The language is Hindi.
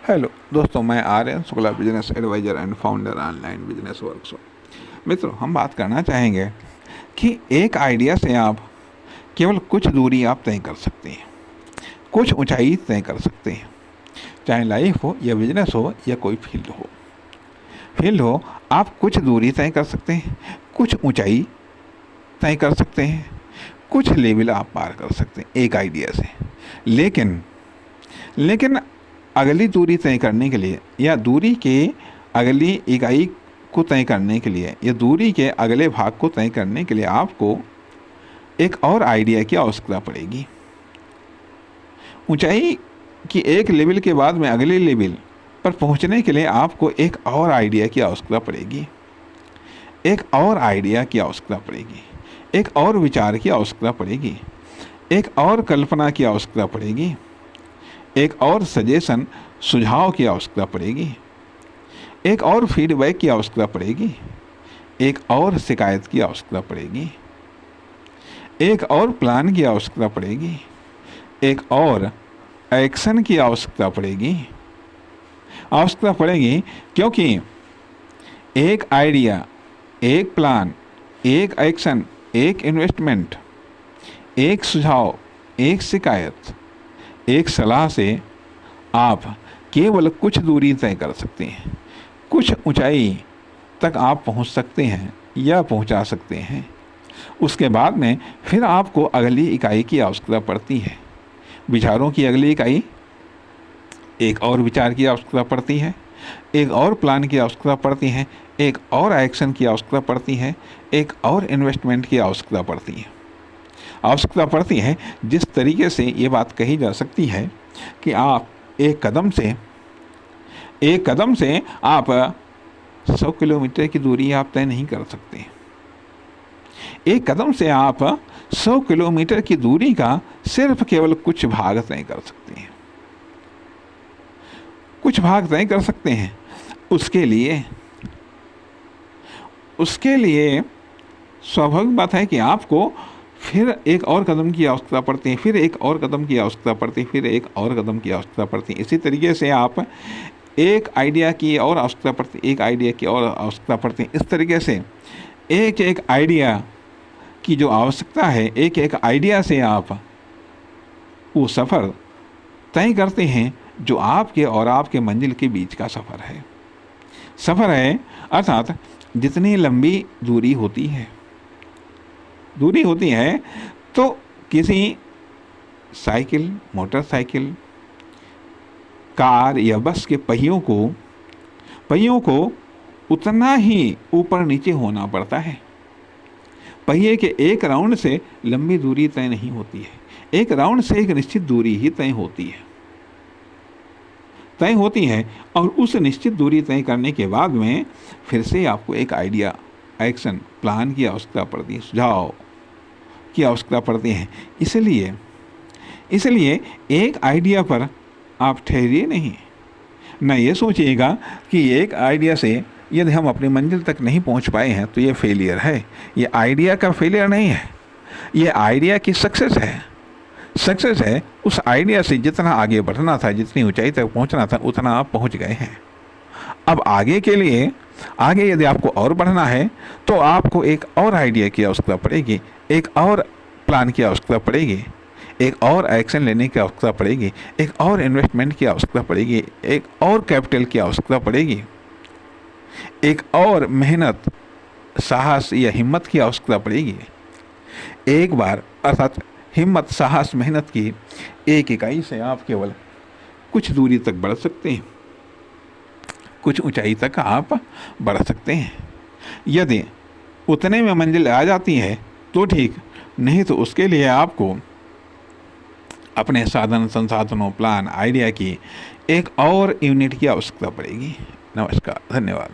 हेलो दोस्तों, मैं Aryan Shukla, business advisor and founder online business workshop. मित्रों, हम बात करना चाहेंगे कि एक आइडिया से आप केवल कुछ दूरी आप तय कर सकते हैं, कुछ ऊंचाई तय कर सकते हैं। चाहे लाइफ हो या बिजनेस हो या कोई फील्ड हो, आप कुछ दूरी तय कर सकते हैं, कुछ ऊंचाई तय कर सकते हैं, कुछ लेवल आप पार कर सकते हैं एक आइडिया से। लेकिन अगली दूरी तय करने के लिए या दूरी के अगली इकाई को तय करने के लिए या दूरी के अगले भाग को तय करने के लिए आपको एक और आइडिया की आवश्यकता पड़ेगी। ऊंचाई की एक लेवल के बाद में अगले लेवल पर पहुंचने के लिए आपको एक और आइडिया की आवश्यकता पड़ेगी, एक और आइडिया की आवश्यकता पड़ेगी, एक और विचार की आवश्यकता पड़ेगी, एक और कल्पना की आवश्यकता पड़ेगी, एक और सजेशन सुझाव की आवश्यकता पड़ेगी, एक और फीडबैक की आवश्यकता पड़ेगी, एक और शिकायत की आवश्यकता पड़ेगी, एक और प्लान की आवश्यकता पड़ेगी, एक और एक्शन की आवश्यकता पड़ेगी क्योंकि एक आइडिया, एक प्लान, एक एक्शन, एक इन्वेस्टमेंट, एक सुझाव, एक शिकायत, एक सलाह से आप केवल कुछ दूरी तय कर सकते हैं, कुछ ऊंचाई तक आप पहुंच सकते हैं या पहुंचा सकते हैं। उसके बाद में फिर आपको अगली इकाई की आवश्यकता पड़ती है, विचारों की अगली इकाई, एक और विचार की आवश्यकता पड़ती है, एक और प्लान की आवश्यकता पड़ती है, एक और एक्शन की आवश्यकता पड़ती है, एक और इन्वेस्टमेंट की आवश्यकता पड़ती है। जिस तरीके से ये बात कही जा सकती है कि आप एक कदम से आप 100 किलोमीटर की दूरी आप तय नहीं कर सकते। एक कदम से आप 100 किलोमीटर की दूरी का सिर्फ केवल कुछ भाग तय कर सकते हैं, कुछ भाग तय कर सकते हैं। उसके लिए स्वाभाविक बात है कि आपको फिर एक और कदम की आवश्यकता पड़ती है, फिर एक और कदम की आवश्यकता पड़ती है, फिर एक और कदम की आवश्यकता पड़ती है। इसी तरीके से आप एक आइडिया की और आवश्यकता पड़ती है, एक आइडिया की और आवश्यकता पड़ती है। इस तरीके से एक एक आइडिया की जो आवश्यकता है, एक एक आइडिया से आप वो सफ़र तय करते हैं जो आपके और आपके मंजिल के बीच का सफ़र है। अर्थात जितनी लंबी दूरी होती है तो किसी साइकिल, मोटरसाइकिल, कार या बस के पहियों को उतना ही ऊपर नीचे होना पड़ता है। पहिए के एक राउंड से लंबी दूरी तय नहीं होती है, एक राउंड से एक निश्चित दूरी ही तय होती है और उस निश्चित दूरी तय करने के बाद में फिर से आपको एक आइडिया, एक्शन, प्लान की आवश्यकता पड़ती है, सुझाव की आवश्यकता पड़ती है। इसलिए एक आइडिया पर आप ठहरिए नहीं, न ये सोचिएगा कि एक आइडिया से यदि हम अपनी मंजिल तक नहीं पहुंच पाए हैं तो ये फेलियर है। ये आइडिया का फेलियर नहीं है, ये आइडिया की सक्सेस है। उस आइडिया से जितना आगे बढ़ना था, जितनी ऊंचाई तक पहुंचना था, उतना आप पहुंच गए हैं। अब आगे यदि आपको और बढ़ना है तो आपको एक और आइडिया की आवश्यकता पड़ेगी, एक और प्लान की आवश्यकता पड़ेगी, एक और एक्शन लेने की आवश्यकता पड़ेगी, एक और इन्वेस्टमेंट की आवश्यकता पड़ेगी, एक और कैपिटल की आवश्यकता पड़ेगी, एक और मेहनत, साहस या हिम्मत की आवश्यकता पड़ेगी। एक बार अर्थात हिम्मत, साहस, मेहनत की एक इकाई से आप केवल कुछ दूरी तक बढ़ सकते हैं, कुछ ऊंचाई तक आप बढ़ सकते हैं। यदि उतने में मंजिल आ जाती है तो ठीक, नहीं तो उसके लिए आपको अपने साधन, संसाधनों, प्लान, आइडिया की एक और यूनिट की आवश्यकता पड़ेगी। नमस्कार, धन्यवाद।